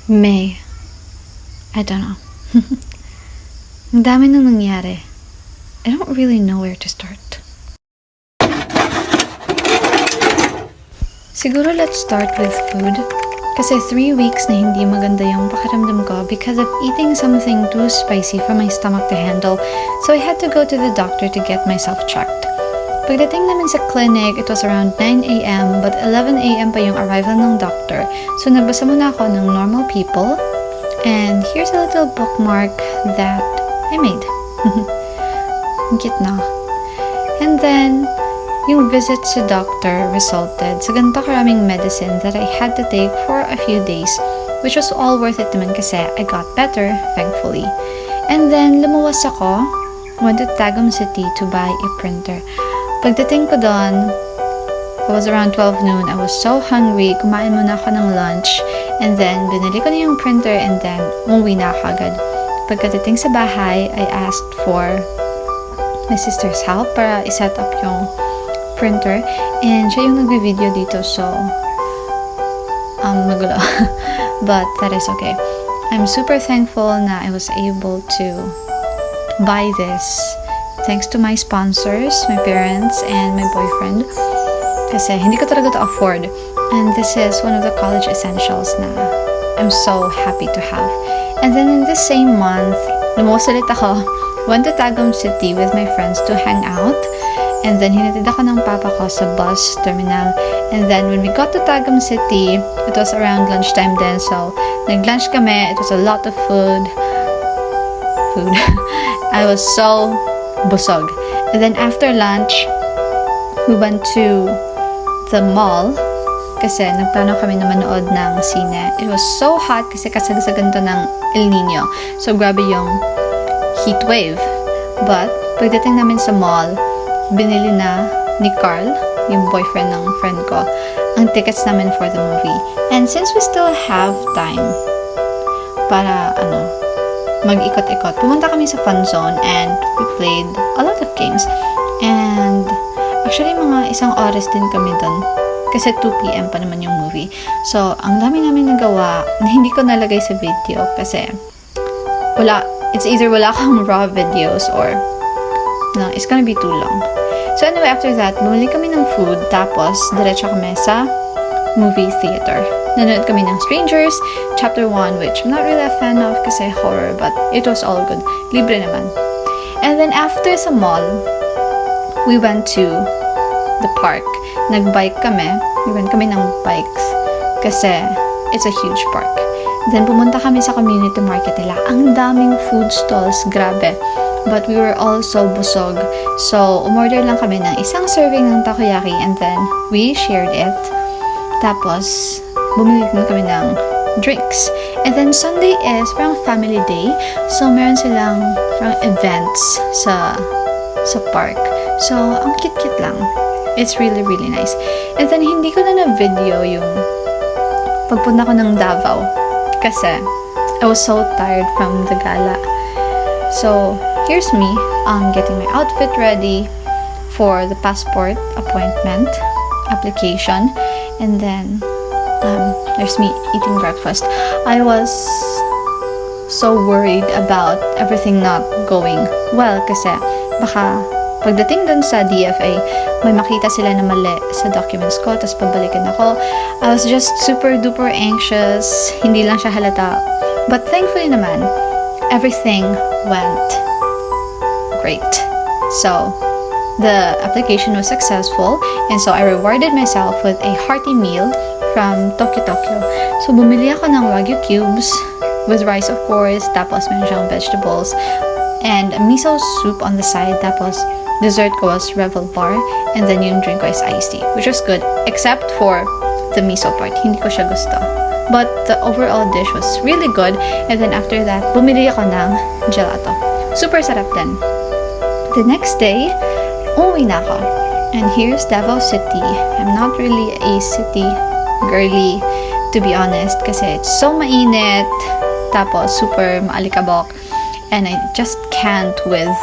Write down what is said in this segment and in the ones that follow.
May. I don't know. Ang dami nang nangyari. I don't really know where to start. Siguro let's start with food. Kasi 3 weeks na hindi maganda yung pakiramdam ko because of eating something too spicy for my stomach to handle. So I had to go to the doctor to get myself checked. Pagdating namin sa clinic, it was around 9 a.m. but 11 a.m. pa yung arrival ng doctor. So nagbasa muna ako ng Normal People. And here's a little bookmark that I made. Ang cute na. And then, yung visit sa doctor resulted sa ganito karaming medicine that I had to take for a few days, which was all worth it naman kasi I got better, thankfully. And then, lumuwas ako, went to Tagum City to buy a printer. Pagdating ko doon, it was around 12 noon. I was so hungry. Kumain muna ako ng lunch. And then, binili ko na yung printer and then, umuwi na ako agad. Pagdating sa bahay, I asked for my sister's help para iset up yung printer. And siya yung nag-video dito, so, magulo. But that is okay. I'm super thankful na I was able to buy this. Thanks to my sponsors, my parents, and my boyfriend. Kasi hindi ko talaga to afford. And this is one of the college essentials na I'm so happy to have. And then in this same month, lumuwas ulit ako. Went to Tagum City with my friends to hang out. And then hinatid ako ng papa ko sa bus terminal. And then when we got to Tagum City, it was around lunchtime then. So nag-lunch kami. It was a lot of food. I was so busog. And then after lunch, we went to the mall kasi nagplano kami na manood ng sine. It was so hot kasi kasagsagan to ng El Nino. So, grabe yung heat wave. But, pagdating namin sa mall, binili na ni Carl, yung boyfriend ng friend ko, ang tickets namin for the movie. And since we still have time para, mag-ikot-ikot, pumunta kami sa fun zone and we played a lot of games. And, actually, mga isang oras din kami doon. Kasi 2 p.m. pa naman yung movie. So, ang dami namin nagawa na hindi ko nalagay sa video kasi it's either wala kang raw videos or no, it's gonna be too long. So anyway, after that, bumili kami ng food tapos diretso kami sa movie theater. Nanood kami ng Strangers, Chapter 1, which I'm not really a fan of kasi horror, but it was all good. Libre naman. And then after sa mall, we went to the park. Nag-bike kami. We went kami ng bikes kasi it's a huge park. Then pumunta kami sa community market nila. Ang daming food stalls, grabe. But we were all so busog. So, umorder lang kami ng isang serving ng takoyaki and then we shared it. Tapos, bumili din kami ng drinks. And then Sunday is parang family day. So, meron silang parang events sa park. So, ang cute-cute lang. It's really, really nice. And then, hindi ko na video yung pagpunta ko ng Davao. Kasi, I was so tired from the gala. So, here's me, getting my outfit ready for the passport appointment application. And then, there's me eating breakfast. I was so worried about everything not going well kasi baka pagdating dun sa DFA, may makita sila na mali sa documents ko, tapos pabalikan ako. I was just super duper anxious. Hindi lang siya halata. But thankfully naman, everything went great. So, the application was successful, and so I rewarded myself with a hearty meal from Tokyo. So, bumili ako ng Wagyu cubes with rice, of course, tapos meron siyang vegetables, and miso soup on the side, tapos dessert ko was Revel bar, and then yung drink ko is iced tea, which was good, except for the miso part. Hindi ko siya gusto. But the overall dish was really good, and then after that, bumili ako ng gelato. Super sarap din. The next day, umuwi na ako. And here's Davao City. I'm not really a city girly, to be honest, kasi it's so mainit, tapos super maalikabok, and I just can't with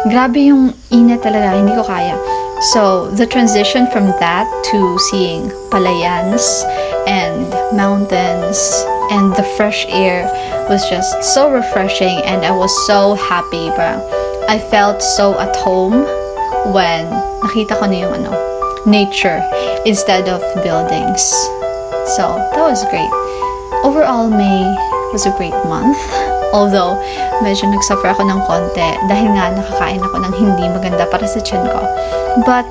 grabe yung init talaga, hindi ko kaya. So, the transition from that to seeing palayans and mountains and the fresh air was just so refreshing, and I was so happy. Parang I felt so at home when nakita ko na yung nature instead of buildings. So that was great. Overall, May was a great month. Although, medyo nagsuffer ako ng konti dahil nga nakakain ako ng hindi maganda para sa tiyan ko. But,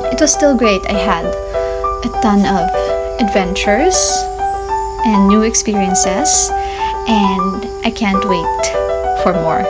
it was still great. I had a ton of adventures and new experiences, and I can't wait for more.